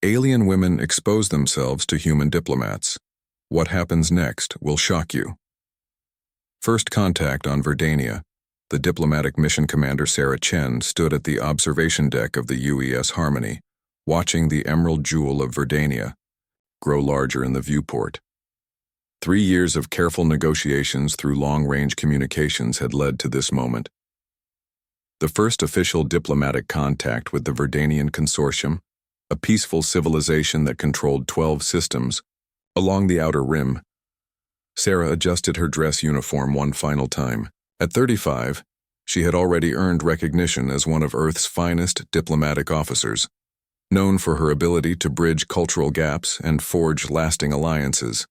Alien women expose themselves to human diplomats. What happens next will shock you. First contact on Verdania. The diplomatic mission commander Sarah Chen stood at the observation deck of the UES Harmony, watching the emerald jewel of Verdania grow larger in the viewport. 3 years of careful negotiations through long-range communications had led to this moment. The first official diplomatic contact with the Verdanian Consortium, a peaceful civilization that controlled 12 systems, along the outer rim. Sarah adjusted her dress uniform one final time. At 35, she had already earned recognition as one of Earth's finest diplomatic officers, known for her ability to bridge cultural gaps and forge lasting alliances.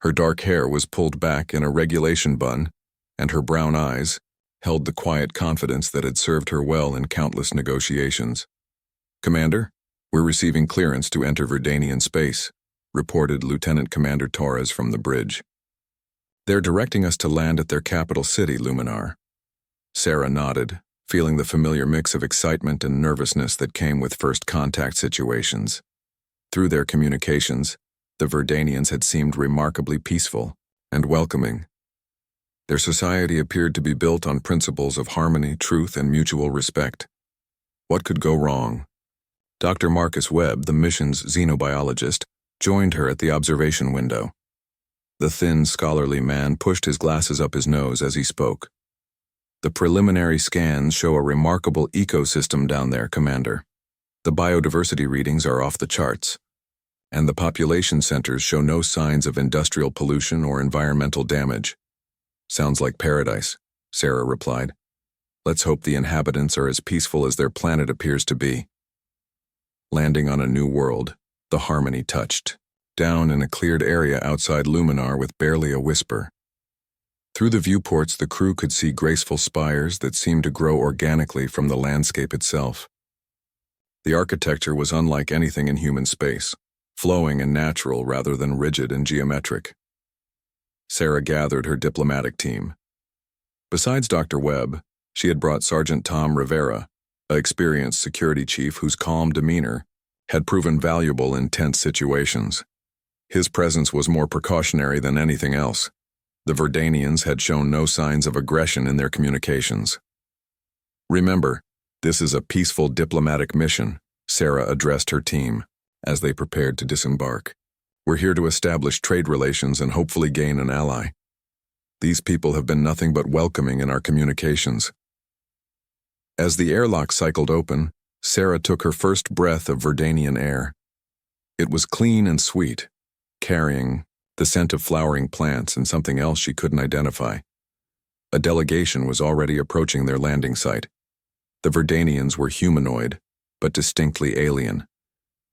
Her dark hair was pulled back in a regulation bun, and her brown eyes held the quiet confidence that had served her well in countless negotiations. "Commander, we're receiving clearance to enter Verdanian space," reported Lieutenant Commander Torres from the bridge. "They're directing us to land at their capital city, Luminar." Sarah nodded, feeling the familiar mix of excitement and nervousness that came with first contact situations. Through their communications, the Verdanians had seemed remarkably peaceful and welcoming. Their society appeared to be built on principles of harmony, truth, and mutual respect. What could go wrong? Dr. Marcus Webb, the mission's xenobiologist, joined her at the observation window. The thin, scholarly man pushed his glasses up his nose as he spoke. "The preliminary scans show a remarkable ecosystem down there, Commander. The biodiversity readings are off the charts, and the population centers show no signs of industrial pollution or environmental damage." "Sounds like paradise," Sarah replied. "Let's hope the inhabitants are as peaceful as their planet appears to be." Landing on a new world, the Harmony touched down in a cleared area outside Luminar with barely a whisper. Through the viewports, the crew could see graceful spires that seemed to grow organically from the landscape itself. The architecture was unlike anything in human space, flowing and natural rather than rigid and geometric. Sarah gathered her diplomatic team. Besides Dr. Webb, she had brought Sergeant Tom Rivera, an experienced security chief whose calm demeanor had proven valuable in tense situations. His presence was more precautionary than anything else. The Verdanians had shown no signs of aggression in their communications. "Remember, this is a peaceful diplomatic mission," Sarah addressed her team as they prepared to disembark. "We're here to establish trade relations and hopefully gain an ally. These people have been nothing but welcoming in our communications." As the airlock cycled open, Sarah took her first breath of Verdanian air. It was clean and sweet, carrying the scent of flowering plants and something else she couldn't identify. A delegation was already approaching their landing site. The Verdanians were humanoid, but distinctly alien.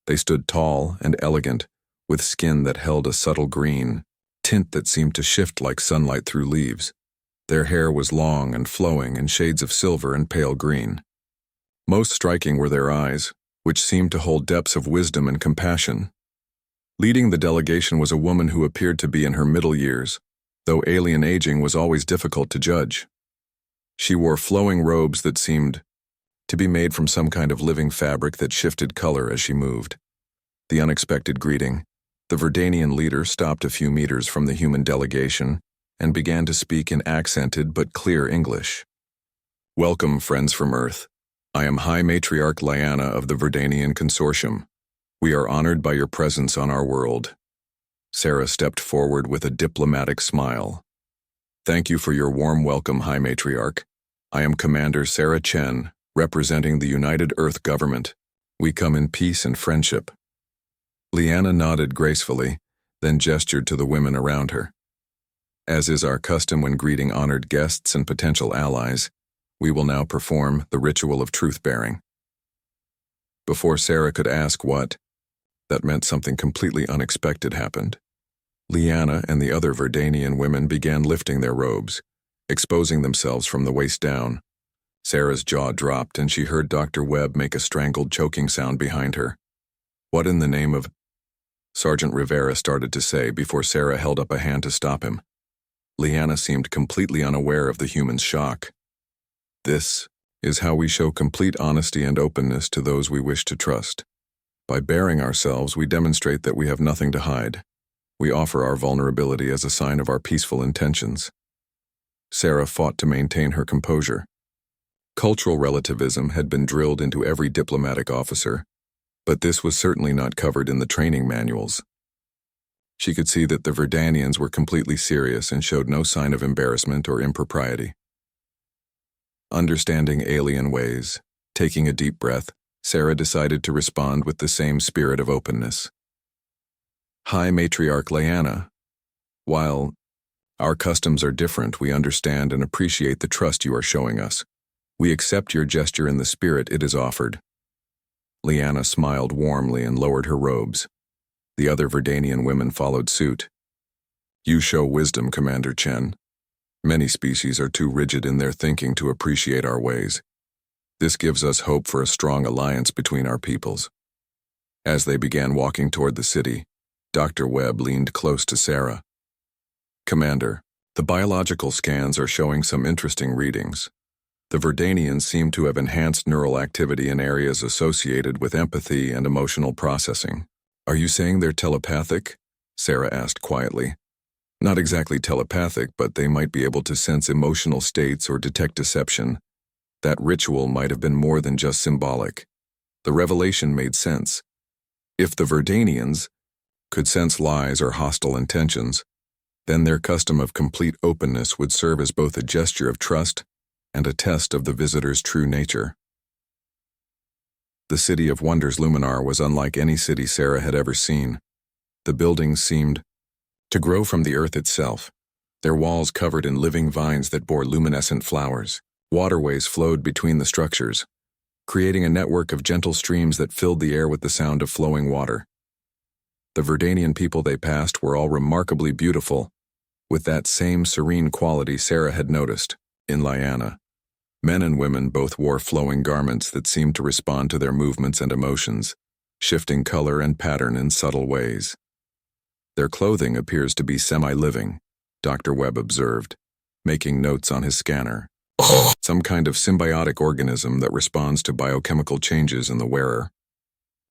They stood tall and elegant, with skin that held a subtle green tint that seemed to shift like sunlight through leaves. Their hair was long and flowing in shades of silver and pale green. Most striking were their eyes, which seemed to hold depths of wisdom and compassion. Leading the delegation was a woman who appeared to be in her middle years, though alien aging was always difficult to judge. She wore flowing robes that seemed to be made from some kind of living fabric that shifted color as she moved. The unexpected greeting, the Verdanian leader stopped a few meters from the human delegation and began to speak in accented but clear English. "Welcome, friends from Earth. I am High Matriarch Lyanna of the Verdanian Consortium. We are honored by your presence on our world." Sarah stepped forward with a diplomatic smile. "Thank you for your warm welcome, High Matriarch. I am Commander Sarah Chen, representing the United Earth Government. We come in peace and friendship." Lyanna nodded gracefully, then gestured to the women around her. "As is our custom when greeting honored guests and potential allies, we will now perform the ritual of truth-bearing." Before Sarah could ask what, that meant something completely unexpected happened. Lyanna and the other Verdanian women began lifting their robes, exposing themselves from the waist down. Sarah's jaw dropped and she heard Dr. Webb make a strangled choking sound behind her. "What in the name of—" Sergeant Rivera started to say before Sarah held up a hand to stop him. Lyanna seemed completely unaware of the human's shock. "This is how we show complete honesty and openness to those we wish to trust. By baring ourselves, we demonstrate that we have nothing to hide. We offer our vulnerability as a sign of our peaceful intentions. Sarah fought to maintain her composure. Cultural relativism had been drilled into every diplomatic officer, but this was certainly not covered in the training manuals. She could see that the Verdanians were completely serious and showed no sign of embarrassment or impropriety. Understanding alien ways, taking a deep breath, Sarah decided to respond with the same spirit of openness. High Matriarch Lyanna, while our customs are different, we understand and appreciate the trust you are showing us. We accept your gesture in the spirit it is offered. Lyanna smiled warmly and lowered her robes. The other Verdanian women followed suit. You show wisdom, Commander Chen. Many species are too rigid in their thinking to appreciate our ways. This gives us hope for a strong alliance between our peoples. As they began walking toward the city, Dr. Webb leaned close to Sarah. Commander, the biological scans are showing some interesting readings. The Verdanians seem to have enhanced neural activity in areas associated with empathy and emotional processing. Are you saying they're telepathic? Sarah asked quietly. Not exactly telepathic, but they might be able to sense emotional states or detect deception. That ritual might have been more than just symbolic. The revelation made sense. If the Verdanians could sense lies or hostile intentions, then their custom of complete openness would serve as both a gesture of trust and a test of the visitor's true nature. The City of Wonders Luminar was unlike any city Sarah had ever seen. The buildings seemed to grow from the earth itself, their walls covered in living vines that bore luminescent flowers. Waterways flowed between the structures, creating a network of gentle streams that filled the air with the sound of flowing water. The Verdanian people they passed were all remarkably beautiful, with that same serene quality Sarah had noticed in Lyanna. Men and women both wore flowing garments that seemed to respond to their movements and emotions, shifting color and pattern in subtle ways. Their clothing appears to be semi-living, Dr. Webb observed, making notes on his scanner. Some kind of symbiotic organism that responds to biochemical changes in the wearer.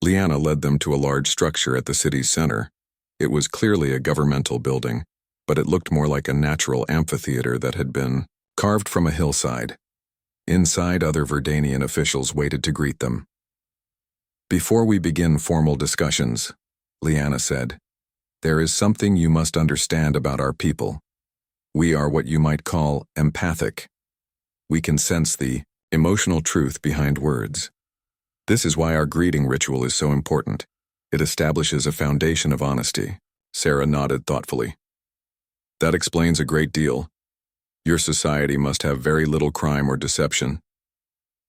Lyanna led them to a large structure at the city's center. It was clearly a governmental building, but it looked more like a natural amphitheater that had been carved from a hillside. Inside, other Verdanian officials waited to greet them. Before we begin formal discussions, Lyanna said, there is something you must understand about our people. We are what you might call empathic. We can sense the emotional truth behind words. This is why our greeting ritual is so important. It establishes a foundation of honesty. Sarah nodded thoughtfully. That explains a great deal. Your society must have very little crime or deception.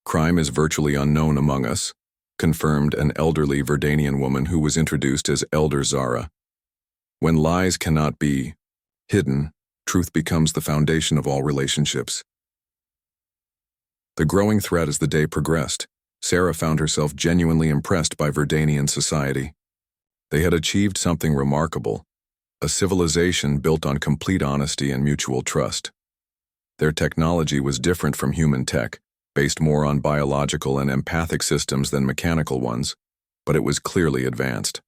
Crime is virtually unknown among us, confirmed an elderly Verdanian woman who was introduced as Elder Zara. When lies cannot be hidden, truth becomes the foundation of all relationships. The growing threat as the day progressed, Sarah found herself genuinely impressed by Verdanian society. They had achieved something remarkable, a civilization built on complete honesty and mutual trust. Their technology was different from human tech, based more on biological and empathic systems than mechanical ones, but it was clearly advanced.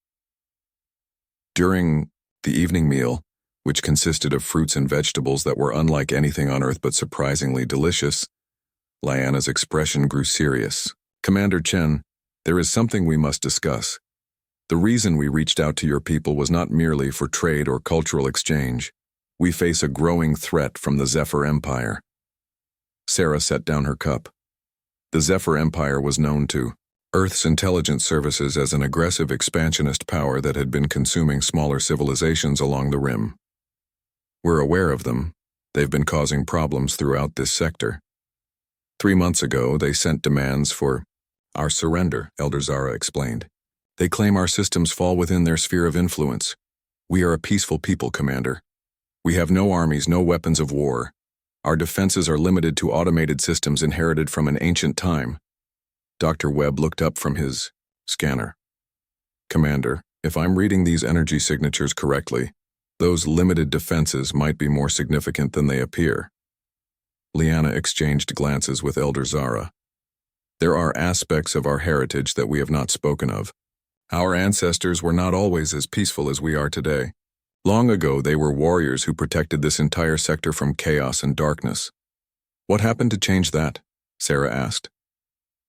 During the evening meal, which consisted of fruits and vegetables that were unlike anything on Earth but surprisingly delicious, Lyanna's expression grew serious. Commander Chen, there is something we must discuss. The reason we reached out to your people was not merely for trade or cultural exchange. We face a growing threat from the Zephyr Empire. Sarah set down her cup. The Zephyr Empire was known to Earth's intelligence services as an aggressive expansionist power that had been consuming smaller civilizations along the rim. We're aware of them. They've been causing problems throughout this sector. 3 months ago, they sent demands for our surrender, Elder Zara explained. They claim our systems fall within their sphere of influence. We are a peaceful people, Commander. We have no armies, no weapons of war. Our defenses are limited to automated systems inherited from an ancient time. Dr. Webb looked up from his scanner. Commander, if I'm reading these energy signatures correctly, those limited defenses might be more significant than they appear. Lyanna exchanged glances with Elder Zara. There are aspects of our heritage that we have not spoken of. Our ancestors were not always as peaceful as we are today. Long ago, they were warriors who protected this entire sector from chaos and darkness. What happened to change that? Sarah asked.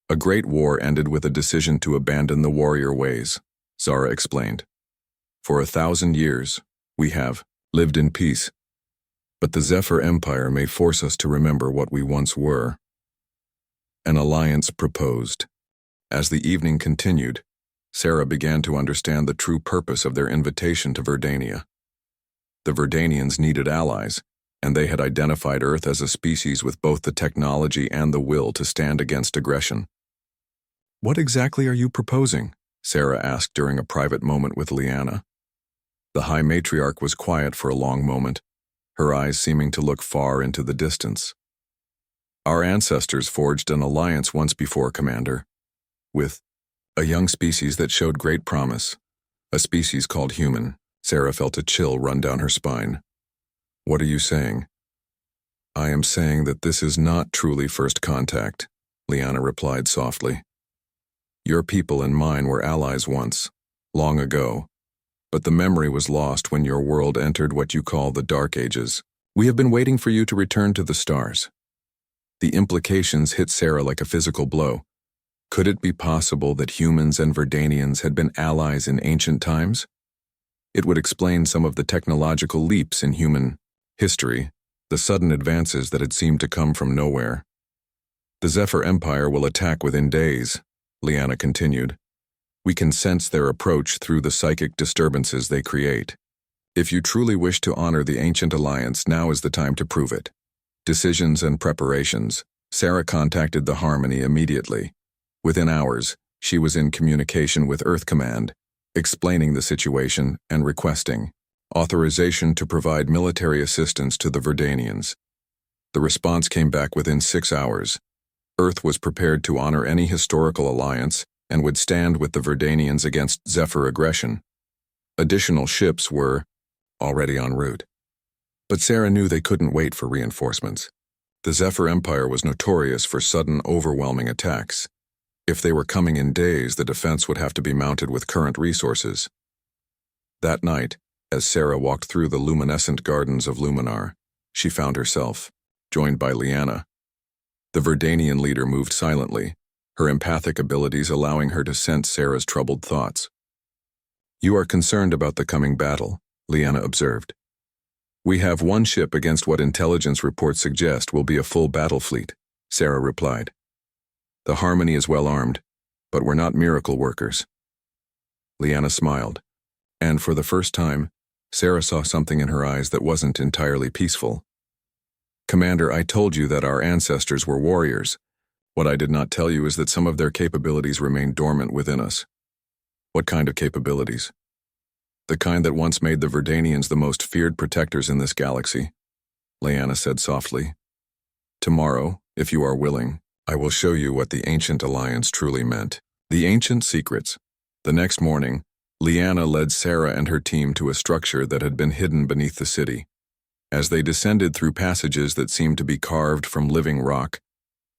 A great war ended with a decision to abandon the warrior ways, Zara explained. For 1,000 years, we have lived in peace. But the Zephyr Empire may force us to remember what we once were. An alliance proposed. As the evening continued, Sarah began to understand the true purpose of their invitation to Verdania. The Verdanians needed allies, and they had identified Earth as a species with both the technology and the will to stand against aggression. What exactly are you proposing? Sarah asked during a private moment with Liana. The High Matriarch was quiet for a long moment, her eyes seeming to look far into the distance. Our ancestors forged an alliance once before, Commander, with a young species that showed great promise, a species called human. Sarah felt a chill run down her spine. What are you saying? I am saying that this is not truly first contact, Liana replied softly. Your people and mine were allies once, long ago, but the memory was lost when your world entered what you call the Dark Ages. We have been waiting for you to return to the stars. The implications hit Sarah like a physical blow. Could it be possible that humans and Verdanians had been allies in ancient times? It would explain some of the technological leaps in human history, the sudden advances that had seemed to come from nowhere. The Zephyr Empire will attack within days, Liana continued. We can sense their approach through the psychic disturbances they create. If you truly wish to honor the ancient alliance, now is the time to prove it. Decisions and preparations. Sarah contacted the Harmony immediately. Within hours, she was in communication with Earth Command, explaining the situation and requesting authorization to provide military assistance to the Verdanians. The response came back within 6 hours. Earth was prepared to honor any historical alliance and would stand with the Verdanians against Zephyr aggression. Additional ships were already en route. But Sarah knew they couldn't wait for reinforcements. The Zephyr Empire was notorious for sudden, overwhelming attacks. If they were coming in days, the defense would have to be mounted with current resources. That night, as Sarah walked through the luminescent gardens of Luminar, she found herself joined by Liana. The Verdanian leader moved silently, her empathic abilities allowing her to sense Sarah's troubled thoughts. You are concerned about the coming battle, Liana observed. We have one ship against what intelligence reports suggest will be a full battle fleet, Sarah replied. The Harmony is well armed, but we're not miracle workers. Liana smiled, and for the first time, Sarah saw something in her eyes that wasn't entirely peaceful. Commander, I told you that our ancestors were warriors. What I did not tell you is that some of their capabilities remain dormant within us. What kind of capabilities? The kind that once made the Verdanians the most feared protectors in this galaxy, Liana said softly. Tomorrow, if you are willing, I will show you what the ancient alliance truly meant. The ancient secrets. The next morning, Liana led Sarah and her team to a structure that had been hidden beneath the city. As they descended through passages that seemed to be carved from living rock,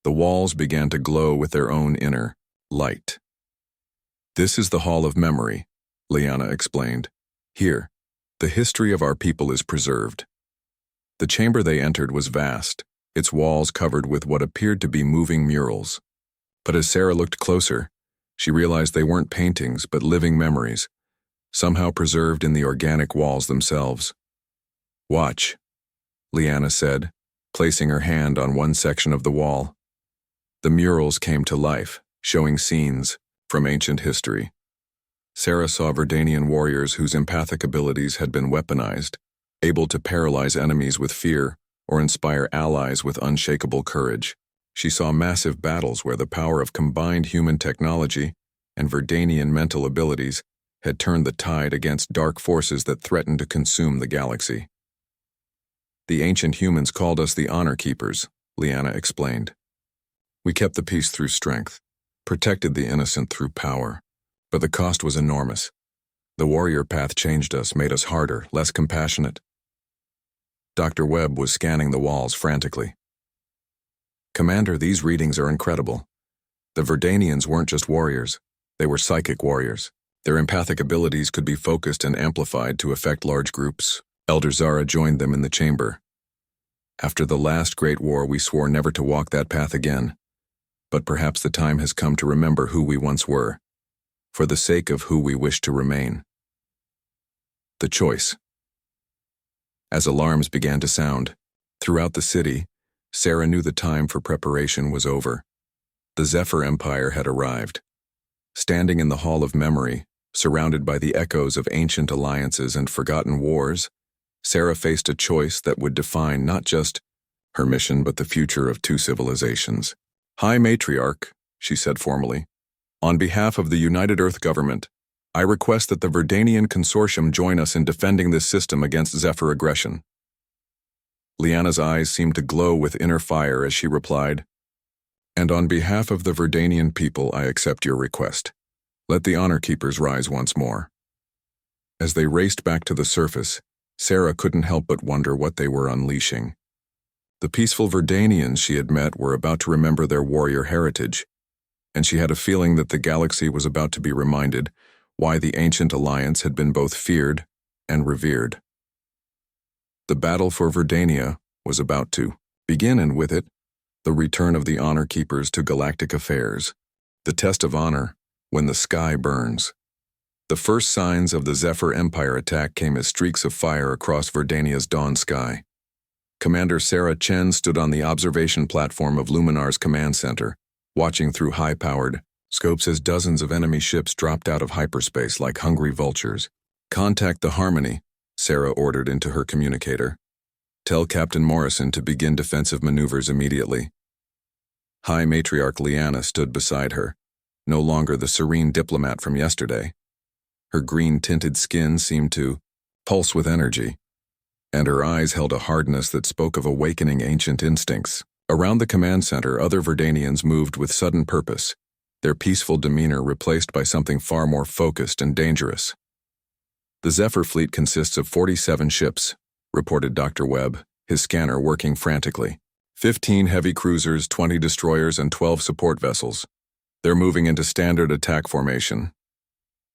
the walls began to glow with their own inner light. This is the Hall of Memory, Liana explained. Here, the history of our people is preserved. The chamber they entered was vast, its walls covered with what appeared to be moving murals. But as Sarah looked closer, she realized they weren't paintings but living memories, somehow preserved in the organic walls themselves. Watch, Liana said, placing her hand on one section of the wall. The murals came to life, showing scenes from ancient history. Sarah saw Verdanian warriors whose empathic abilities had been weaponized, able to paralyze enemies with fear or inspire allies with unshakable courage. She saw massive battles where the power of combined human technology and Verdanian mental abilities had turned the tide against dark forces that threatened to consume the galaxy. The ancient humans called us the Honor Keepers, Liana explained. We kept the peace through strength, protected the innocent through power, but the cost was enormous. The warrior path changed us, made us harder, less compassionate. Dr. Webb was scanning the walls frantically. Commander, these readings are incredible. The Verdanians weren't just warriors, they were psychic warriors. Their empathic abilities could be focused and amplified to affect large groups. Elder Zara joined them in the chamber. After the last great war, we swore never to walk that path again. But perhaps the time has come to remember who we once were, for the sake of who we wish to remain. The choice. As alarms began to sound throughout the city, Sarah knew the time for preparation was over. The Zephyr Empire had arrived. Standing in the Hall of Memory, surrounded by the echoes of ancient alliances and forgotten wars, Sarah faced a choice that would define not just her mission but the future of two civilizations. "High Matriarch," she said formally, "on behalf of the United Earth Government, I request that the Verdanian Consortium join us in defending this system against Zephyr aggression." Liana's eyes seemed to glow with inner fire as she replied, "And on behalf of the Verdanian people, I accept your request. Let the Honor Keepers rise once more." As they raced back to the surface, Sarah couldn't help but wonder what they were unleashing. The peaceful Verdanians she had met were about to remember their warrior heritage, and she had a feeling that the galaxy was about to be reminded why the ancient alliance had been both feared and revered. The battle for Verdania was about to begin, and with it, the return of the Honor Keepers to galactic affairs. The test of honor, when the sky burns. The first signs of the Zephyr Empire attack came as streaks of fire across Verdania's dawn sky. Commander Sarah Chen stood on the observation platform of Luminar's command center, watching through high-powered scopes as dozens of enemy ships dropped out of hyperspace like hungry vultures. "Contact the Harmony," Sarah ordered into her communicator. "Tell Captain Morrison to begin defensive maneuvers immediately." High Matriarch Liana stood beside her, no longer the serene diplomat from yesterday. Her green-tinted skin seemed to pulse with energy, and her eyes held a hardness that spoke of awakening ancient instincts. Around the command center, other Verdanians moved with sudden purpose, their peaceful demeanor replaced by something far more focused and dangerous. "The Zephyr fleet consists of 47 ships," reported Dr. Webb, his scanner working frantically. 15 heavy cruisers, 20 destroyers, and 12 support vessels. They're moving into standard attack formation.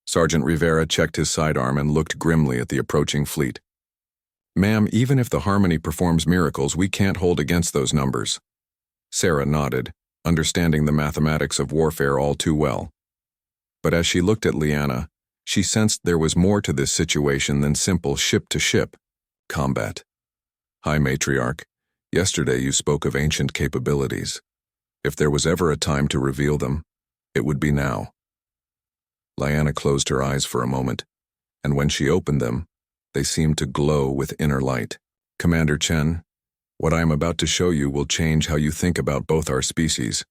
Sergeant Rivera checked his sidearm and looked grimly at the approaching fleet. "Ma'am, even if the Harmony performs miracles, we can't hold against those numbers." Sarah nodded, understanding the mathematics of warfare all too well. But as she looked at Liana, she sensed there was more to this situation than simple ship-to-ship combat. "High Matriarch, yesterday you spoke of ancient capabilities. If there was ever a time to reveal them, it would be now." Liana closed her eyes for a moment, and when she opened them, they seemed to glow with inner light. "Commander Chen, what I am about to show you will change how you think about both our species.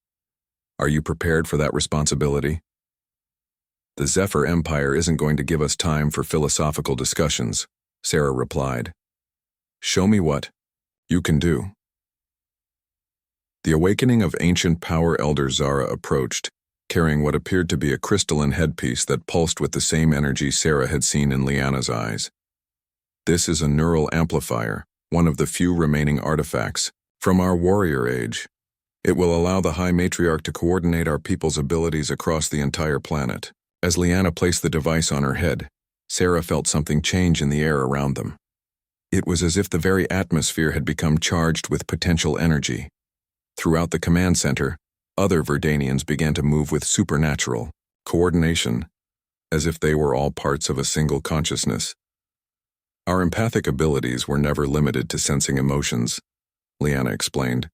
Are you prepared for that responsibility?" "The Zephyr Empire isn't going to give us time for philosophical discussions," Sarah replied. "Show me what you can do." The awakening of ancient power Elder Zara approached, carrying what appeared to be a crystalline headpiece that pulsed with the same energy Sarah had seen in Liana's eyes. "This is a neural amplifier, one of the few remaining artifacts from our warrior age. It will allow the High Matriarch to coordinate our people's abilities across the entire planet." As Liana placed the device on her head, Sarah felt something change in the air around them. It was as if the very atmosphere had become charged with potential energy. Throughout the command center, other Verdanians began to move with supernatural coordination, as if they were all parts of a single consciousness. "Our empathic abilities were never limited to sensing emotions," Liana explained,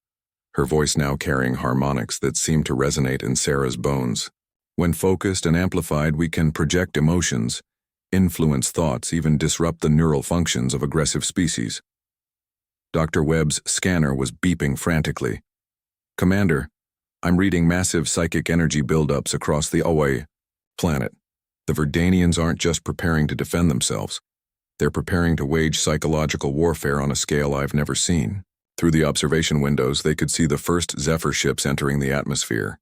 her voice now carrying harmonics that seemed to resonate in Sarah's bones. "When focused and amplified, we can project emotions, influence thoughts, even disrupt the neural functions of aggressive species." Dr. Webb's scanner was beeping frantically. "Commander, I'm reading massive psychic energy buildups across the HFY planet. The Verdanians aren't just preparing to defend themselves. They're preparing to wage psychological warfare on a scale I've never seen." Through the observation windows, they could see the first Zephyr ships entering the atmosphere.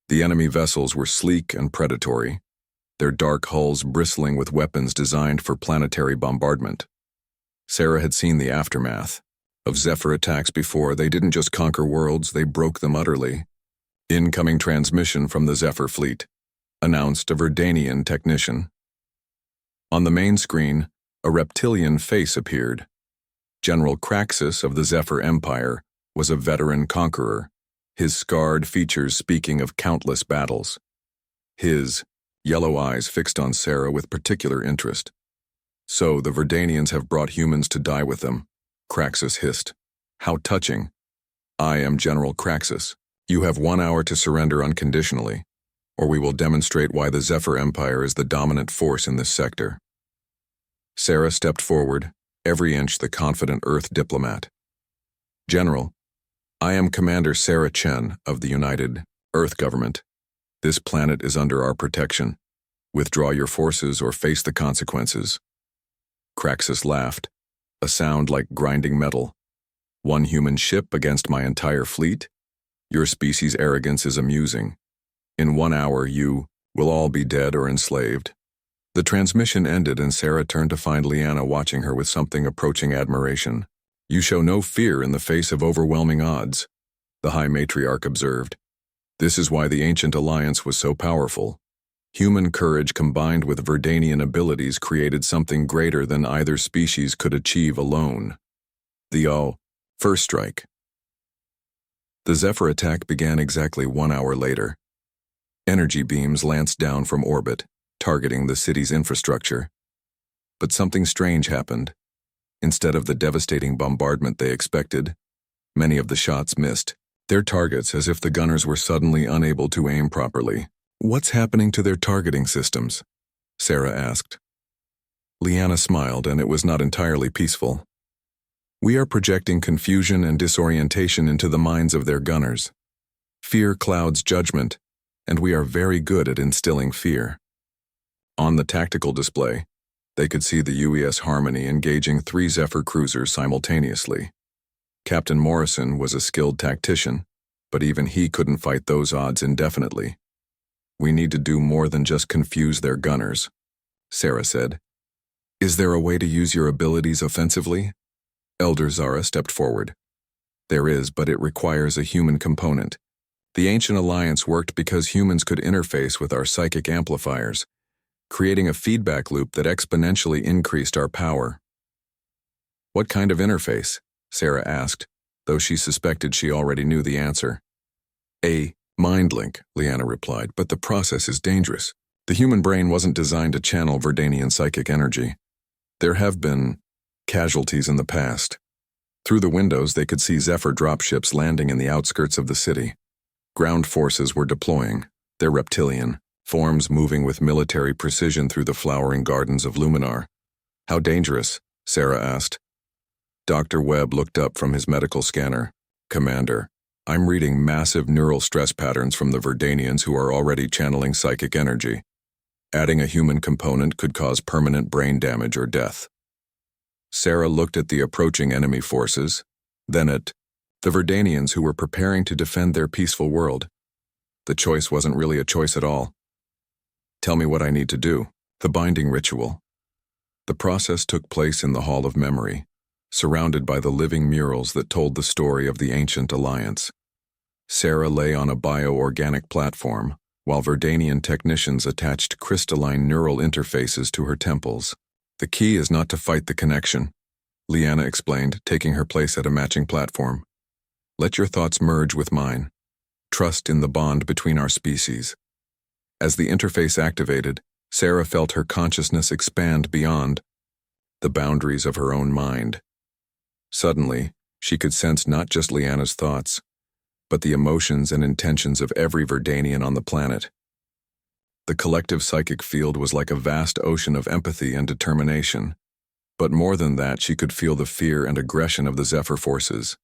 The enemy vessels were sleek and predatory, their dark hulls bristling with weapons designed for planetary bombardment. Sarah had seen the aftermath of Zephyr attacks before. They didn't just conquer worlds, they broke them utterly. "Incoming transmission from the Zephyr fleet," announced a Verdanian technician. On the main screen, a reptilian face appeared. General Craxus of the Zephyr Empire was a veteran conqueror, his scarred features speaking of countless battles. His yellow eyes fixed on Sarah with particular interest. "So the Verdanians have brought humans to die with them," Craxus hissed. "How touching. I am General Craxus. You have 1 hour to surrender unconditionally, or we will demonstrate why the Zephyr Empire is the dominant force in this sector." Sarah stepped forward, every inch the confident Earth diplomat. "General, I am Commander Sarah Chen of the United Earth Government. This planet is under our protection. Withdraw your forces or face the consequences." Craxus laughed, a sound like grinding metal. "One human ship against my entire fleet? Your species' arrogance is amusing. In 1 hour you will all be dead or enslaved." The transmission ended and Sarah turned to find Liana watching her with something approaching admiration. "You show no fear in the face of overwhelming odds," the High Matriarch observed. "This is why the Ancient Alliance was so powerful. Human courage combined with Verdanian abilities created something greater than either species could achieve alone." The first strike. The Zephyr attack began exactly 1 hour later. Energy beams lanced down from orbit, targeting the city's infrastructure. But something strange happened. Instead of the devastating bombardment they expected, many of the shots missed their targets as if the gunners were suddenly unable to aim properly. "What's happening to their targeting systems?" Sarah asked. Liana smiled, and it was not entirely peaceful. "We are projecting confusion and disorientation into the minds of their gunners. Fear clouds judgment, and we are very good at instilling fear." On the tactical display, they could see the UES Harmony engaging 3 Zephyr cruisers simultaneously. Captain Morrison was a skilled tactician, but even he couldn't fight those odds indefinitely. "We need to do more than just confuse their gunners," Sarah said. "Is there a way to use your abilities offensively?" Elder Zara stepped forward. "There is, but it requires a human component. The Ancient Alliance worked because humans could interface with our psychic amplifiers, creating a feedback loop that exponentially increased our power." "What kind of interface?" Sarah asked, though she suspected she already knew the answer. "A mind link," Liana replied, "but the process is dangerous. The human brain wasn't designed to channel Verdanian psychic energy. There have been casualties in the past." Through the windows they could see Zephyr dropships landing in the outskirts of the city. Ground forces were deploying, their reptilian forms moving with military precision through the flowering gardens of Luminar. "How dangerous?" Sarah asked. Dr. Webb looked up from his medical scanner. "Commander, I'm reading massive neural stress patterns from the Verdanians who are already channeling psychic energy. Adding a human component could cause permanent brain damage or death." Sarah looked at the approaching enemy forces, then at the Verdanians who were preparing to defend their peaceful world. The choice wasn't really a choice at all. "Tell me what I need to do." The binding ritual. The process took place in the Hall of Memory, surrounded by the living murals that told the story of the Ancient Alliance. Sarah lay on a bioorganic platform, while Verdanian technicians attached crystalline neural interfaces to her temples. "The key is not to fight the connection," Liana explained, taking her place at a matching platform. "Let your thoughts merge with mine. Trust in the bond between our species." As the interface activated, Sarah felt her consciousness expand beyond the boundaries of her own mind. Suddenly, she could sense not just Liana's thoughts, but the emotions and intentions of every Verdanian on the planet. The collective psychic field was like a vast ocean of empathy and determination. But more than that, she could feel the fear and aggression of the Zephyr forces.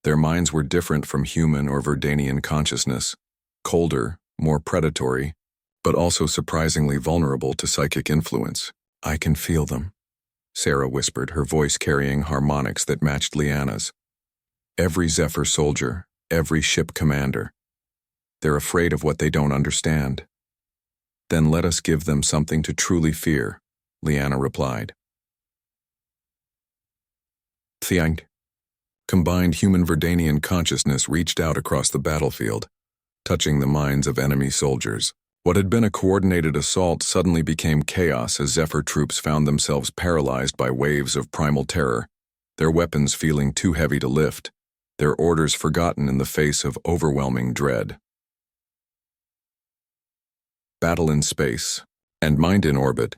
Their minds were different from human or Verdanian consciousness, colder, more predatory, but also surprisingly vulnerable to psychic influence. "I can feel them," Sarah whispered, her voice carrying harmonics that matched Liana's. "Every Zephyr soldier, every ship commander. They're afraid of what they don't understand." "Then let us give them something to truly fear," Liana replied. Thiang. Combined human Verdanian consciousness reached out across the battlefield, touching the minds of enemy soldiers. What had been a coordinated assault suddenly became chaos as Zephyr troops found themselves paralyzed by waves of primal terror, their weapons feeling too heavy to lift, their orders forgotten in the face of overwhelming dread. Battle in space, and mind in orbit.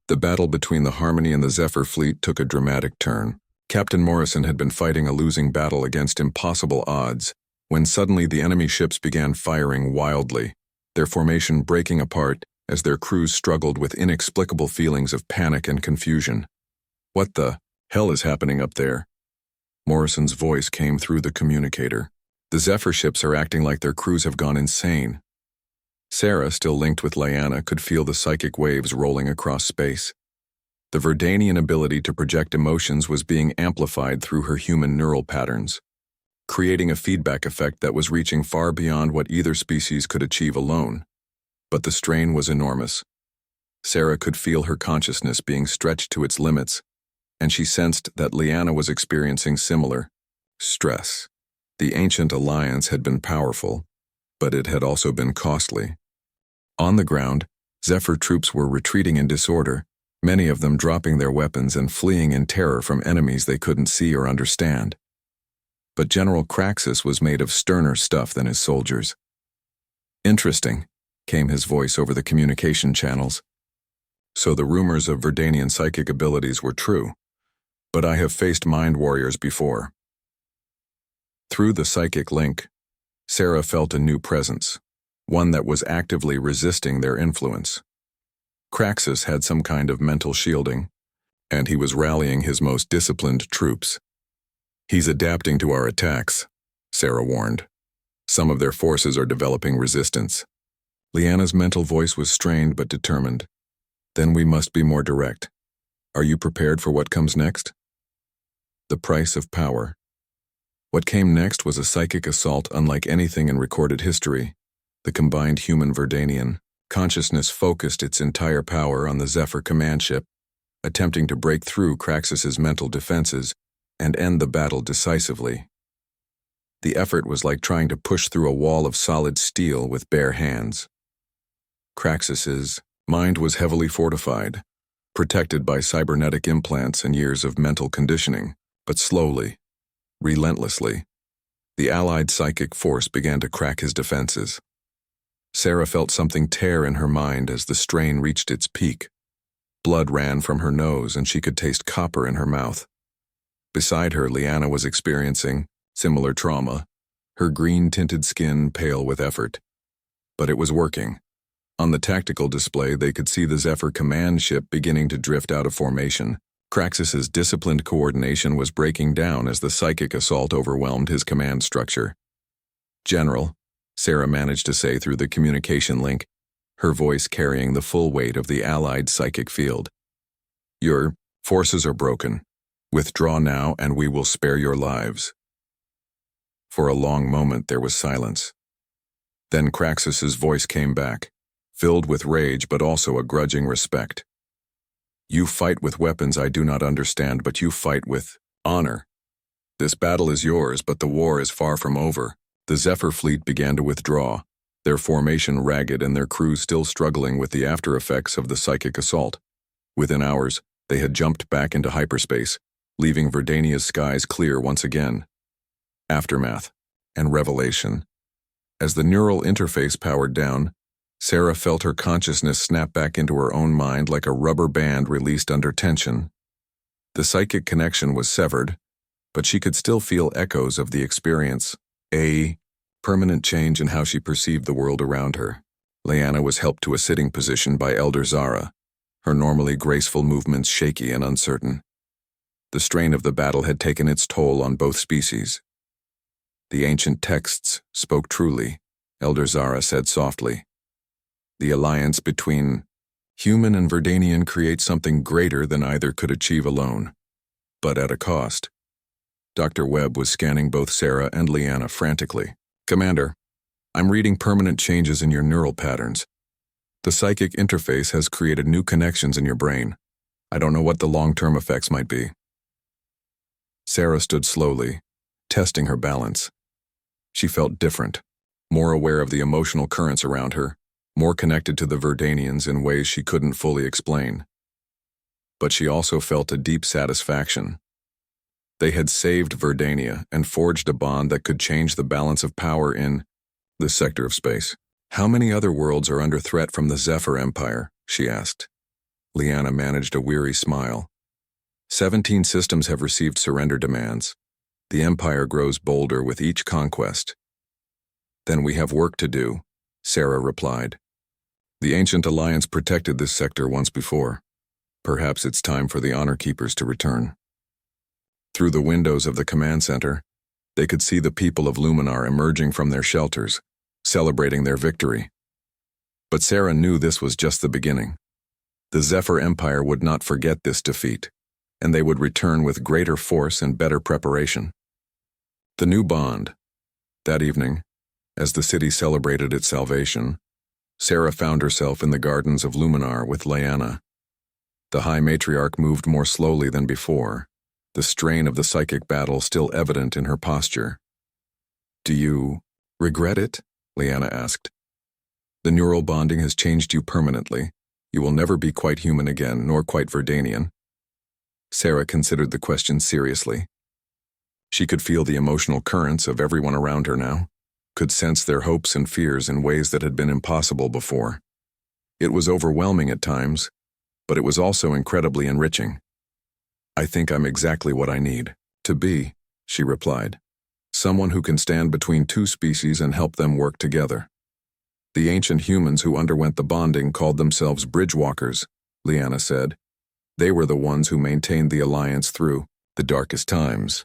The battle between the Harmony and the Zephyr fleet took a dramatic turn. Captain Morrison had been fighting a losing battle against impossible odds, when suddenly the enemy ships began firing wildly, their formation breaking apart as their crews struggled with inexplicable feelings of panic and confusion. "What the hell is happening up there?" Morrison's voice came through the communicator. "The Zephyr ships are acting like their crews have gone insane." Sarah, still linked with Lyanna, could feel the psychic waves rolling across space. The Verdanian ability to project emotions was being amplified through her human neural patterns, creating a feedback effect that was reaching far beyond what either species could achieve alone. But the strain was enormous. Sarah could feel her consciousness being stretched to its limits, and she sensed that Lyanna was experiencing similar stress. The ancient alliance had been powerful, but it had also been costly. On the ground, Zephyr troops were retreating in disorder, many of them dropping their weapons and fleeing in terror from enemies they couldn't see or understand. But General Craxus was made of sterner stuff than his soldiers. "Interesting," came his voice over the communication channels. "So the rumors of Verdanian psychic abilities were true, but I have faced mind warriors before." Through the psychic link, Sarah felt a new presence, one that was actively resisting their influence. Craxus had some kind of mental shielding, and he was rallying his most disciplined troops. "He's adapting to our attacks," Sarah warned. "Some of their forces are developing resistance." Lyanna's mental voice was strained but determined. "Then we must be more direct. Are you prepared for what comes next?" The price of power. What came next was a psychic assault unlike anything in recorded history. The combined human Verdanian consciousness focused its entire power on the Zephyr command ship, attempting to break through Craxus's mental defenses and end the battle decisively. The effort was like trying to push through a wall of solid steel with bare hands. Craxus's mind was heavily fortified, protected by cybernetic implants and years of mental conditioning, but slowly, relentlessly, the Allied psychic force began to crack his defenses. Sarah felt something tear in her mind as the strain reached its peak. Blood ran from her nose and she could taste copper in her mouth. Beside her, Lyanna was experiencing similar trauma, her green-tinted skin pale with effort. But it was working. On the tactical display, they could see the Zephyr command ship beginning to drift out of formation. Craxus's disciplined coordination was breaking down as the psychic assault overwhelmed his command structure. "General," Sarah managed to say through the communication link, her voice carrying the full weight of the Allied psychic field. "Your forces are broken. Withdraw now and we will spare your lives." For a long moment there was silence. Then Craxus's voice came back, filled with rage but also a grudging respect. "You fight with weapons I do not understand, but you fight with honor. This battle is yours, but the war is far from over." The Zephyr fleet began to withdraw, their formation ragged and their crews still struggling with the after effects of the psychic assault. Within hours, they had jumped back into hyperspace, leaving Verdania's skies clear once again. Aftermath and revelation. As the neural interface powered down, Sarah felt her consciousness snap back into her own mind like a rubber band released under tension. The psychic connection was severed, but she could still feel echoes of the experience, a permanent change in how she perceived the world around her. Lyanna was helped to a sitting position by Elder Zara, her normally graceful movements shaky and uncertain. The strain of the battle had taken its toll on both species. "The ancient texts spoke truly," Elder Zara said softly. "The alliance between human and Verdanian creates something greater than either could achieve alone, but at a cost." Dr. Webb was scanning both Sarah and Lyanna frantically. "Commander, I'm reading permanent changes in your neural patterns. The psychic interface has created new connections in your brain. I don't know what the long-term effects might be." Sarah stood slowly, testing her balance. She felt different, more aware of the emotional currents around her, more connected to the Verdanians in ways she couldn't fully explain. But she also felt a deep satisfaction. They had saved Verdania and forged a bond that could change the balance of power in this sector of space. "How many other worlds are under threat from the Zephyr Empire?" she asked. Liana managed a weary smile. 17 systems have received surrender demands. The Empire grows bolder with each conquest. "Then we have work to do," Sarah replied. "The Ancient Alliance protected this sector once before. Perhaps it's time for the Honor Keepers to return." Through the windows of the command center, they could see the people of Luminar emerging from their shelters, celebrating their victory. But Sarah knew this was just the beginning. The Zephyr Empire would not forget this defeat, and they would return with greater force and better preparation. The new bond. That evening, as the city celebrated its salvation, Sarah found herself in the gardens of Luminar with Liana. The High Matriarch moved more slowly than before, the strain of the psychic battle still evident in her posture. "Do you regret it?" Liana asked. "The neural bonding has changed you permanently. You will never be quite human again, nor quite Verdanian." Sarah considered the question seriously. She could feel the emotional currents of everyone around her now, could sense their hopes and fears in ways that had been impossible before. It was overwhelming at times, but it was also incredibly enriching. "I think I'm exactly what I need to be," she replied. "Someone who can stand between two species and help them work together." "The ancient humans who underwent the bonding called themselves bridgewalkers," Liana said. "They were the ones who maintained the alliance through the darkest times."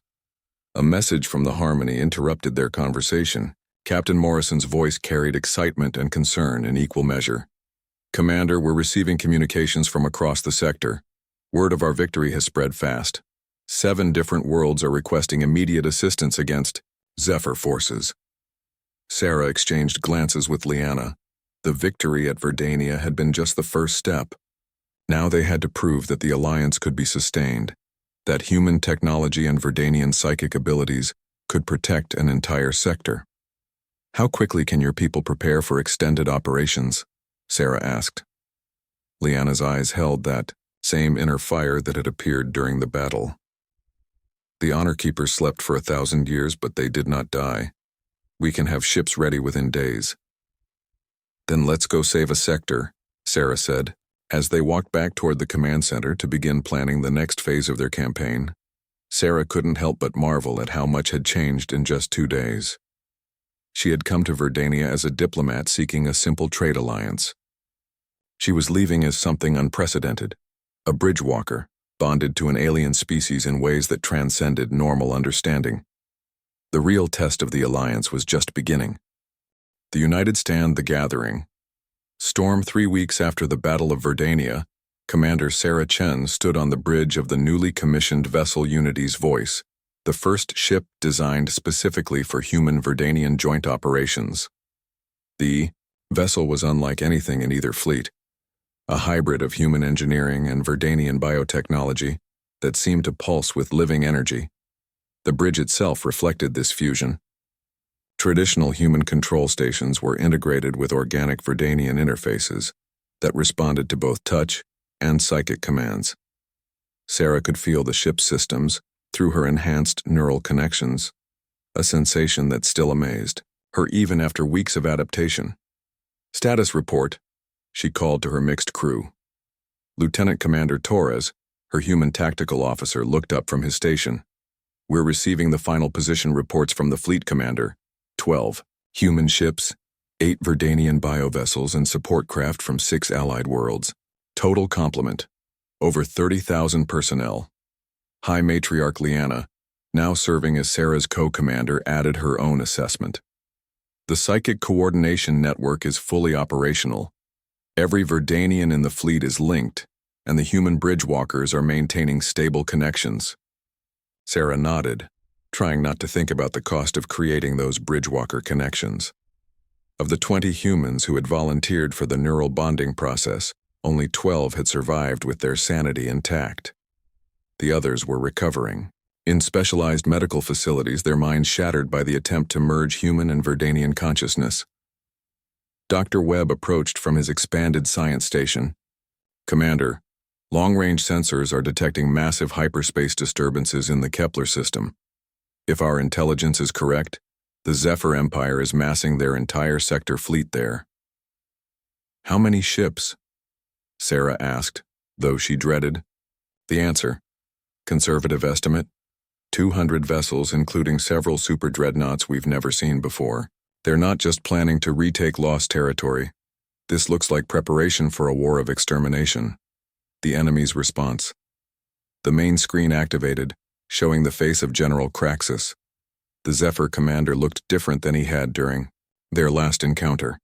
A message from the Harmony interrupted their conversation. Captain Morrison's voice carried excitement and concern in equal measure. "Commander, we're receiving communications from across the sector. Word of our victory has spread fast. 7 different worlds are requesting immediate assistance against Zephyr forces." Sarah exchanged glances with Liana. The victory at Verdania had been just the first step. Now they had to prove that the alliance could be sustained, that human technology and Verdanian psychic abilities could protect an entire sector. "How quickly can your people prepare for extended operations?" Sarah asked. Liana's eyes held that same inner fire that had appeared during the battle. "The Honor Keepers slept for 1,000 years, but they did not die. We can have ships ready within days." "Then let's go save a sector," Sarah said, as they walked back toward the command center to begin planning the next phase of their campaign. Sarah couldn't help but marvel at how much had changed in just 2 days. She had come to Verdania as a diplomat seeking a simple trade alliance. She was leaving as something unprecedented, a bridgewalker, bonded to an alien species in ways that transcended normal understanding. The real test of the alliance was just beginning. The United Stand the Gathering. Storm 3 weeks after the Battle of Verdania, Commander Sarah Chen stood on the bridge of the newly commissioned vessel Unity's Voice, the first ship designed specifically for human Verdanian joint operations. The vessel was unlike anything in either fleet, a hybrid of human engineering and Verdanian biotechnology that seemed to pulse with living energy. The bridge itself reflected this fusion. Traditional human control stations were integrated with organic Verdanian interfaces that responded to both touch and psychic commands. Sarah could feel the ship's systems through her enhanced neural connections, a sensation that still amazed her even after weeks of adaptation. "Status report," she called to her mixed crew. Lieutenant Commander Torres, her human tactical officer, looked up from his station. "We're receiving the final position reports from the fleet commander. 12 human ships, 8 Verdanian biovessels, and support craft from 6 allied worlds. Total complement, over 30,000 personnel." High Matriarch Liana, now serving as Sarah's co-commander, added her own assessment. "The psychic coordination network is fully operational. Every Verdanian in the fleet is linked, and the human bridgewalkers are maintaining stable connections." Sarah nodded, trying not to think about the cost of creating those bridgewalker connections. Of the 20 humans who had volunteered for the neural bonding process, only 12 had survived with their sanity intact. The others were recovering. In specialized medical facilities, their minds shattered by the attempt to merge human and Verdanian consciousness. Dr. Webb approached from his expanded science station. Commander, long-range sensors are detecting massive hyperspace disturbances in the Kepler system. If our intelligence is correct, the Zephyr Empire is massing their entire sector fleet there. How many ships? Sarah asked, though she dreaded. The answer, conservative estimate, 200 vessels including several super dreadnoughts we've never seen before. They're not just planning to retake lost territory. This looks like preparation for a war of extermination. The enemy's response. The main screen activated, showing the face of General Kraxus. The Zephyr commander looked different than he had during their last encounter.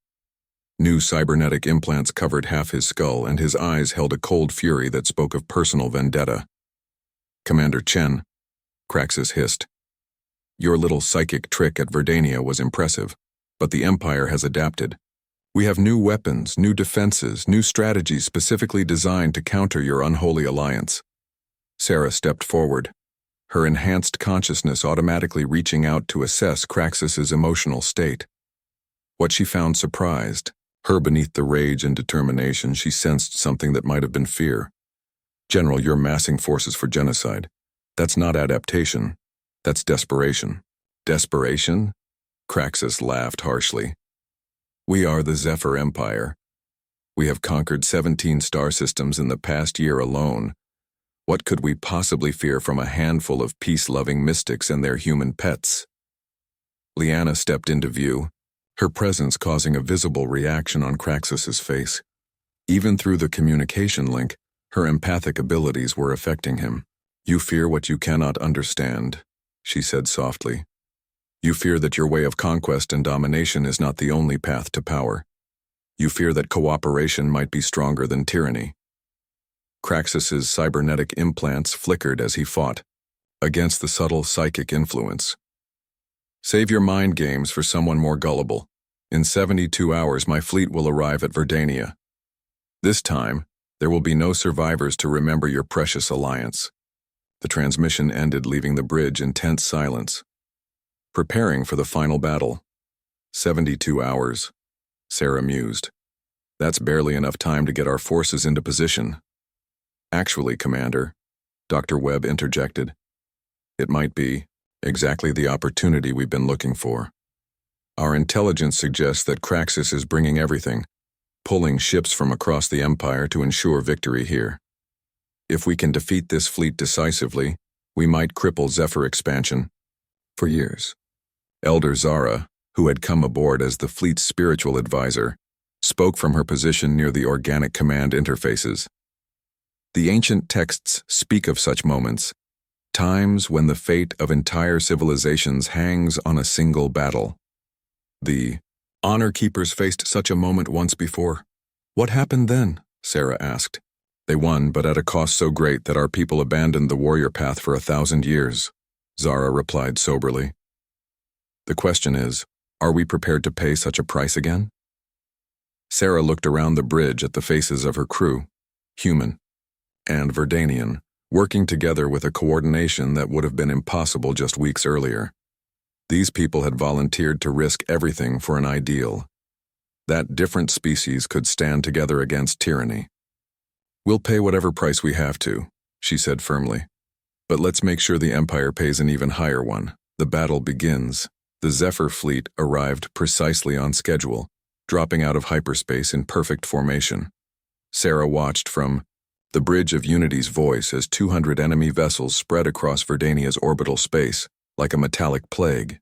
New cybernetic implants covered half his skull, and his eyes held a cold fury that spoke of personal vendetta. Commander Chen, Kraxus hissed. Your little psychic trick at Verdania was impressive, but the Empire has adapted. We have new weapons, new defenses, new strategies specifically designed to counter your unholy alliance. Sarah stepped forward, her enhanced consciousness automatically reaching out to assess Kraxus's emotional state. What she found surprised her. Beneath the rage and determination, she sensed something that might have been fear. General, you're massing forces for genocide. That's not adaptation. That's desperation. Desperation? Kraxus laughed harshly. We are the Zephyr Empire. We have conquered 17 star systems in the past year alone. What could we possibly fear from a handful of peace-loving mystics and their human pets? Liana stepped into view, her presence causing a visible reaction on Kraxus's face. Even through the communication link, her empathic abilities were affecting him. You fear what you cannot understand, she said softly. You fear that your way of conquest and domination is not the only path to power. You fear that cooperation might be stronger than tyranny. Kraxus's cybernetic implants flickered as he fought against the subtle psychic influence. Save your mind games for someone more gullible. In 72 hours, my fleet will arrive at Verdania. This time, there will be no survivors to remember your precious alliance. The transmission ended, leaving the bridge in tense silence. Preparing for the final battle. 72 hours, Sarah mused. That's barely enough time to get our forces into position. Actually, Commander, Dr. Webb interjected, it might be exactly the opportunity we've been looking for. Our intelligence suggests that Kraxus is bringing everything, pulling ships from across the Empire to ensure victory here. If we can defeat this fleet decisively, we might cripple Zephyr expansion. For years, Elder Zara, who had come aboard as the fleet's spiritual advisor, spoke from her position near the organic command interfaces. The ancient texts speak of such moments, times when the fate of entire civilizations hangs on a single battle. The Honor Keepers faced such a moment once before. What happened then? Sarah asked. They won, but at a cost so great that our people abandoned the warrior path for 1,000 years, Zara replied soberly. The question is, are we prepared to pay such a price again? Sarah looked around the bridge at the faces of her crew, human and Verdanian, working together with a coordination that would have been impossible just weeks earlier. These people had volunteered to risk everything for an ideal. That different species could stand together against tyranny. We'll pay whatever price we have to, she said firmly. But let's make sure the Empire pays an even higher one. The battle begins. The Zephyr fleet arrived precisely on schedule, dropping out of hyperspace in perfect formation. Sarah watched from the Bridge of Unity's voice as 200 enemy vessels spread across Verdania's orbital space, like a metallic plague.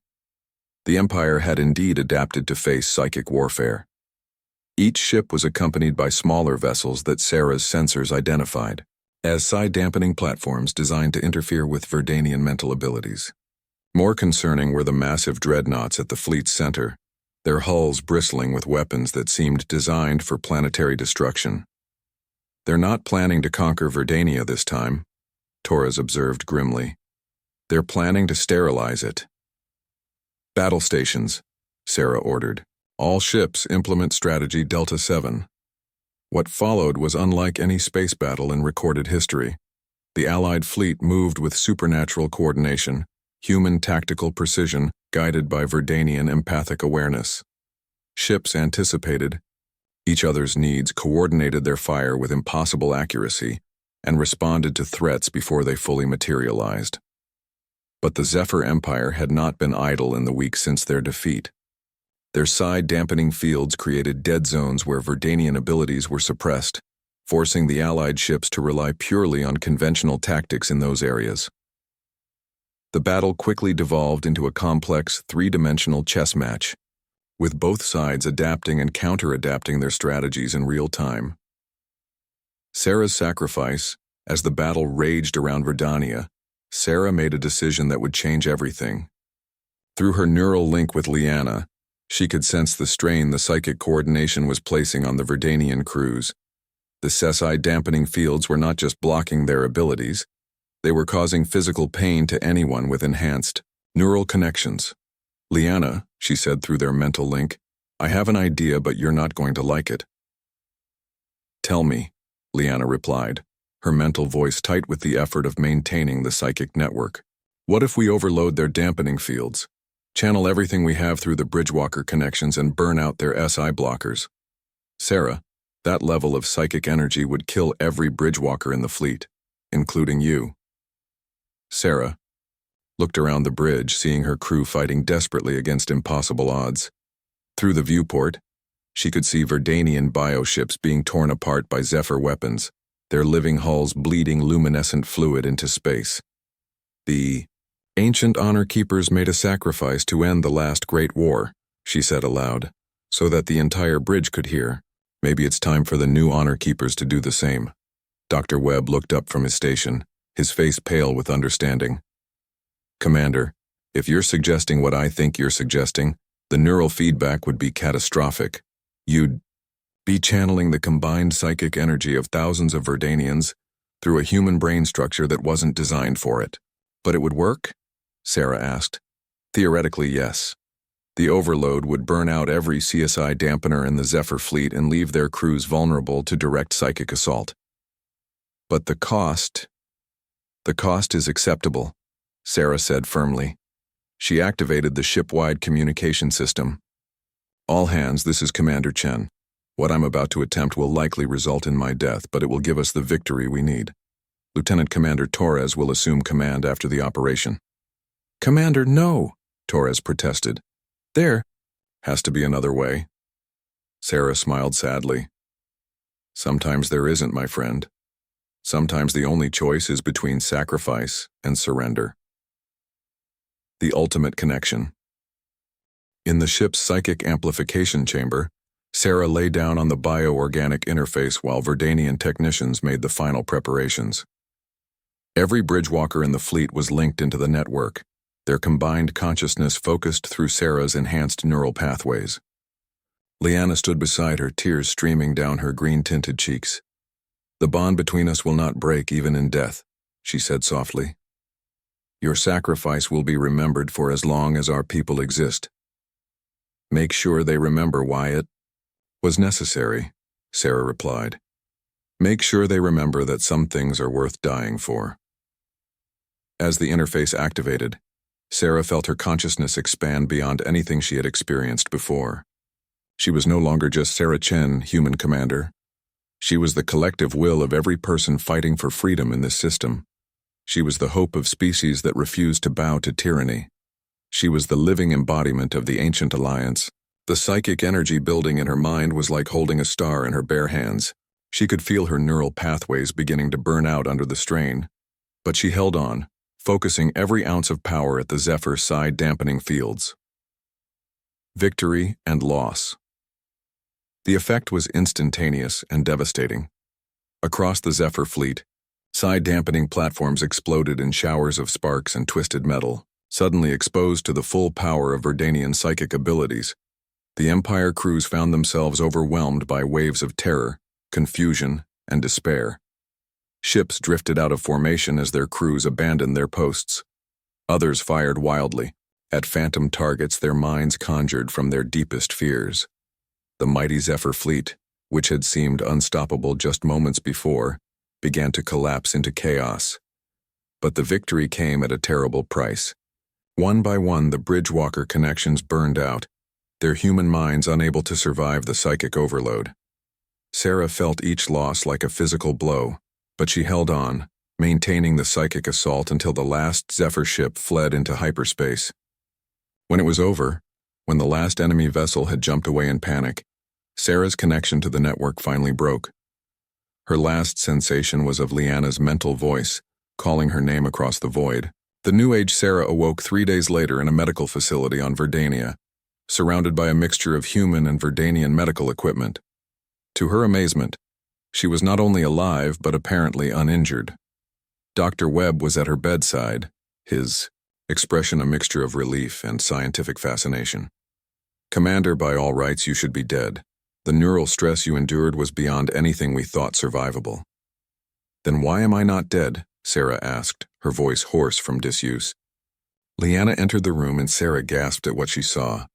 The Empire had indeed adapted to face psychic warfare. Each ship was accompanied by smaller vessels that Sarah's sensors identified as psi-dampening platforms designed to interfere with Verdanian mental abilities. More concerning were the massive dreadnoughts at the fleet's center, their hulls bristling with weapons that seemed designed for planetary destruction. They're not planning to conquer Verdania this time, Torres observed grimly. They're planning to sterilize it. Battle stations, Sarah ordered. All ships implement strategy Delta 7. What followed was unlike any space battle in recorded history. The Allied fleet moved with supernatural coordination, human tactical precision, guided by Verdanian empathic awareness. Ships anticipated each other's needs, coordinated their fire with impossible accuracy, and responded to threats before they fully materialized. But the Zephyr Empire had not been idle in the weeks since their defeat. Their side-dampening fields created dead zones where Verdanian abilities were suppressed, forcing the Allied ships to rely purely on conventional tactics in those areas. The battle quickly devolved into a complex, three-dimensional chess match, with both sides adapting and counter-adapting their strategies in real time. Sarah's sacrifice, as the battle raged around Verdania, Sarah made a decision that would change everything. Through her neural link with Liana, she could sense the strain the psychic coordination was placing on the Verdanian crews. The Sessi-dampening fields were not just blocking their abilities, they were causing physical pain to anyone with enhanced neural connections. "Liana," she said through their mental link, "I have an idea, but you're not going to like it." "Tell me," Liana replied, her mental voice tight with the effort of maintaining the psychic network. "What if we overload their dampening fields, channel everything we have through the Bridgewalker connections and burn out their SI blockers? Sarah, that level of psychic energy would kill every Bridgewalker in the fleet, including you." Sarah looked around the bridge, seeing her crew fighting desperately against impossible odds. Through the viewport, she could see Verdanian bioships being torn apart by Zephyr weapons, their living hulls bleeding luminescent fluid into space. "The ancient honor keepers made a sacrifice to end the last great war," she said aloud, so that the entire bridge could hear. "Maybe it's time for the new honor keepers to do the same." Dr. Webb looked up from his station, his face pale with understanding. "Commander, if you're suggesting what I think you're suggesting, the neural feedback would be catastrophic. You'd be channeling the combined psychic energy of thousands of Verdanians through a human brain structure that wasn't designed for it." "But it would work?" Sarah asked. "Theoretically, yes. The overload would burn out every CSI dampener in the Zephyr fleet and leave their crews vulnerable to direct psychic assault. But the cost is acceptable," Sarah said firmly. She activated the ship-wide communication system. "All hands, this is Commander Chen. What I'm about to attempt will likely result in my death, but it will give us the victory we need. Lieutenant Commander Torres will assume command after the operation." "Commander, no," Torres protested. "There has to be another way." Sarah smiled sadly. "Sometimes there isn't, my friend. Sometimes the only choice is between sacrifice and surrender." The ultimate connection. In the ship's psychic amplification chamber, Sarah lay down on the bioorganic interface while Verdanian technicians made the final preparations. Every Bridgewalker in the fleet was linked into the network, their combined consciousness focused through Sarah's enhanced neural pathways. Liana stood beside her, tears streaming down her green-tinted cheeks. "The bond between us will not break even in death," she said softly. "Your sacrifice will be remembered for as long as our people exist. Make sure they remember why it was necessary," Sarah replied. "Make sure they remember that some things are worth dying for." As the interface activated, Sarah felt her consciousness expand beyond anything she had experienced before. She was no longer just Sarah Chen, human commander. She was the collective will of every person fighting for freedom in this system. She was the hope of species that refused to bow to tyranny. She was the living embodiment of the ancient alliance. The psychic energy building in her mind was like holding a star in her bare hands. She could feel her neural pathways beginning to burn out under the strain. But she held on, focusing every ounce of power at the Zephyr side dampening fields. Victory and loss. The effect was instantaneous and devastating. Across the Zephyr fleet, side dampening platforms exploded in showers of sparks and twisted metal, suddenly exposed to the full power of Verdanian psychic abilities. The Empire crews found themselves overwhelmed by waves of terror, confusion, and despair. Ships drifted out of formation as their crews abandoned their posts. Others fired wildly, at phantom targets their minds conjured from their deepest fears. The mighty Zephyr fleet, which had seemed unstoppable just moments before, began to collapse into chaos. But the victory came at a terrible price. One by one, the Bridgewalker connections burned out, their human minds unable to survive the psychic overload. Sarah felt each loss like a physical blow, but she held on, maintaining the psychic assault until the last Zephyr ship fled into hyperspace. When it was over, when the last enemy vessel had jumped away in panic, Sarah's connection to the network finally broke. Her last sensation was of Liana's mental voice, calling her name across the void. The New Age Sarah awoke 3 days later in a medical facility on Verdania, surrounded by a mixture of human and Verdanian medical equipment. To her amazement, she was not only alive but apparently uninjured. Dr. Webb was at her bedside, his expression a mixture of relief and scientific fascination. "Commander, by all rights, you should be dead. The neural stress you endured was beyond anything we thought survivable." "Then why am I not dead?" Sarah asked, her voice hoarse from disuse. Liana entered the room and Sarah gasped at what she saw.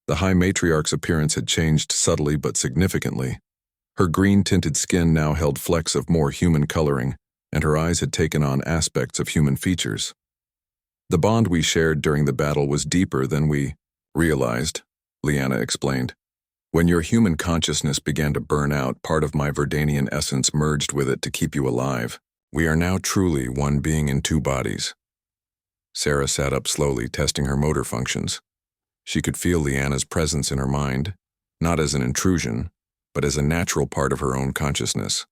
The High Matriarch's appearance had changed subtly but significantly. Her green-tinted skin now held flecks of more human coloring, and her eyes had taken on aspects of human features. "The bond we shared during the battle was deeper than we realized," Liana explained. "When your human consciousness began to burn out, part of my Verdanian essence merged with it to keep you alive. We are now truly one being in two bodies." Sarah sat up slowly, testing her motor functions. She could feel Liana's presence in her mind, not as an intrusion, but as a natural part of her own consciousness.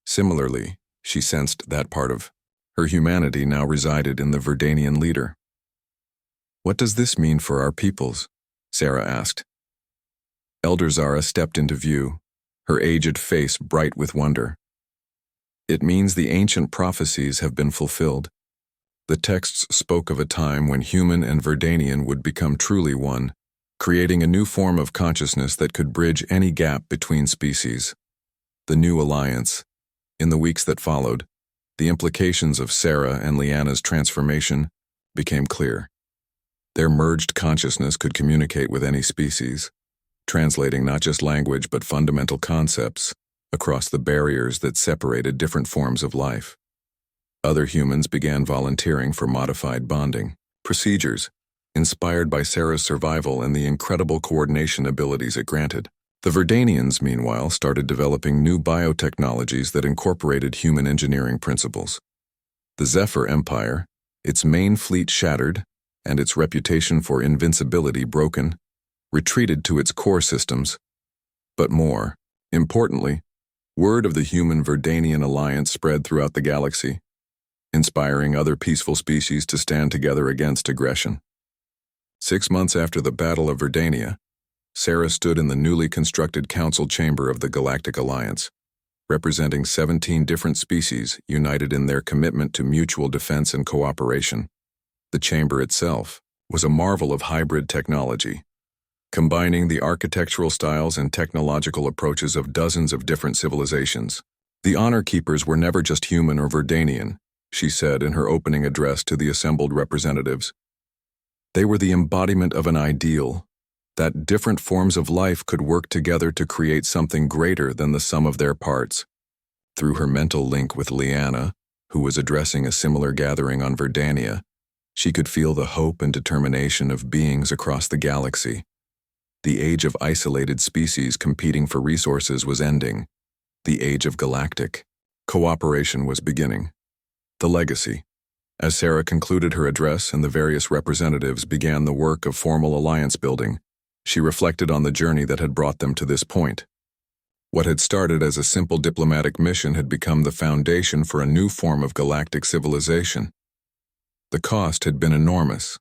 Similarly, she sensed that part of her humanity now resided in the Verdanian leader. "What does this mean for our peoples?" Sarah asked. Elder Zara stepped into view, her aged face bright with wonder. "It means the ancient prophecies have been fulfilled. The texts spoke of a time when human and Verdanian would become truly one, creating a new form of consciousness that could bridge any gap between species. The new alliance." In the weeks that followed, the implications of Sarah and Liana's transformation became clear. Their merged consciousness could communicate with any species, translating not just language but fundamental concepts across the barriers that separated different forms of life. Other humans began volunteering for modified bonding procedures, inspired by Sarah's survival and the incredible coordination abilities it granted. The Verdanians, meanwhile, started developing new biotechnologies that incorporated human engineering principles. The Zephyr Empire, its main fleet shattered and its reputation for invincibility broken, retreated to its core systems. But more importantly, word of the human-Verdanian alliance spread throughout the galaxy, inspiring other peaceful species to stand together against aggression. 6 months after the Battle of Verdania, Sarah stood in the newly constructed council chamber of the Galactic Alliance, representing 17 different species united in their commitment to mutual defense and cooperation. The chamber itself was a marvel of hybrid technology, combining the architectural styles and technological approaches of dozens of different civilizations. "The honor keepers were never just human or Verdanian," she said in her opening address to the assembled representatives. "They were the embodiment of an ideal, that different forms of life could work together to create something greater than the sum of their parts." Through her mental link with Liana, who was addressing a similar gathering on Verdania, she could feel the hope and determination of beings across the galaxy. The age of isolated species competing for resources was ending. The age of galactic cooperation was beginning. The legacy. As Sarah concluded her address and the various representatives began the work of formal alliance building, she reflected on the journey that had brought them to this point. What had started as a simple diplomatic mission had become the foundation for a new form of galactic civilization. The cost had been enormous.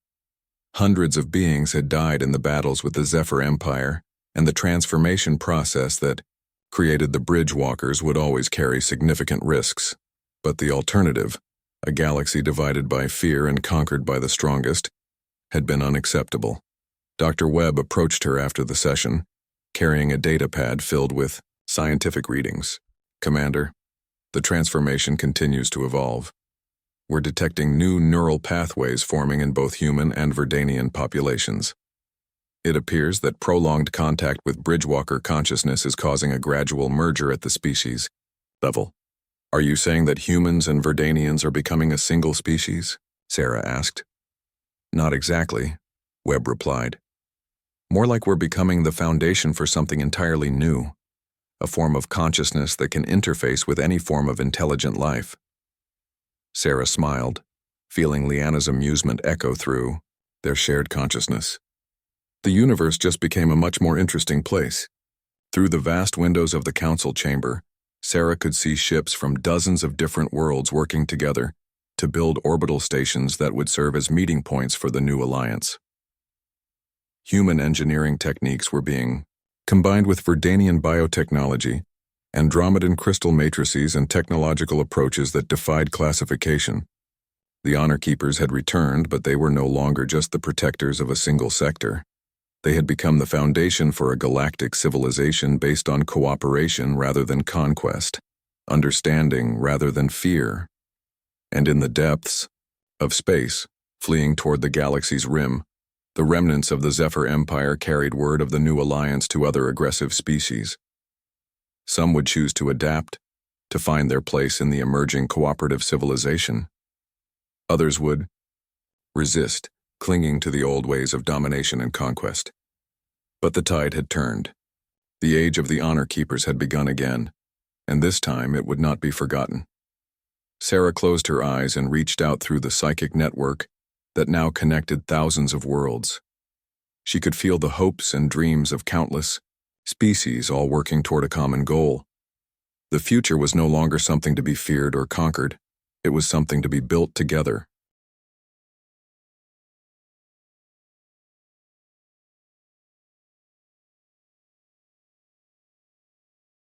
Hundreds of beings had died in the battles with the Zephyr Empire, and the transformation process that created the Bridgewalkers would always carry significant risks. But the alternative, a galaxy divided by fear and conquered by the strongest, had been unacceptable. Dr. Webb approached her after the session, carrying a datapad filled with scientific readings. "Commander, the transformation continues to evolve. We're detecting new neural pathways forming in both human and Verdanian populations. It appears that prolonged contact with Bridgewalker consciousness is causing a gradual merger at the species level." "Are you saying that humans and Verdanians are becoming a single species?" Sarah asked. "Not exactly," Webb replied. More like we're becoming the foundation for something entirely new, a form of consciousness that can interface with any form of intelligent life. Sarah smiled, feeling Liana's amusement echo through their shared consciousness. The universe just became a much more interesting place. Through the vast windows of the council chamber, Sarah could see ships from dozens of different worlds working together to build orbital stations that would serve as meeting points for the new alliance. Human engineering techniques were being combined with Verdanian biotechnology, Andromedan crystal matrices, and technological approaches that defied classification. The Honor Keepers had returned, but they were no longer just the protectors of a single sector. They had become the foundation for a galactic civilization based on cooperation rather than conquest, understanding rather than fear. And in the depths of space, fleeing toward the galaxy's rim, the remnants of the Zephyr Empire carried word of the new alliance to other aggressive species. Some would choose to adapt, to find their place in the emerging cooperative civilization. Others would resist, clinging to the old ways of domination and conquest. But the tide had turned. The age of the Honor Keepers had begun again, and this time it would not be forgotten. Sarah closed her eyes and reached out through the psychic network that now connected thousands of worlds. She could feel the hopes and dreams of countless species all working toward a common goal. The future was no longer something to be feared or conquered. It was something to be built together.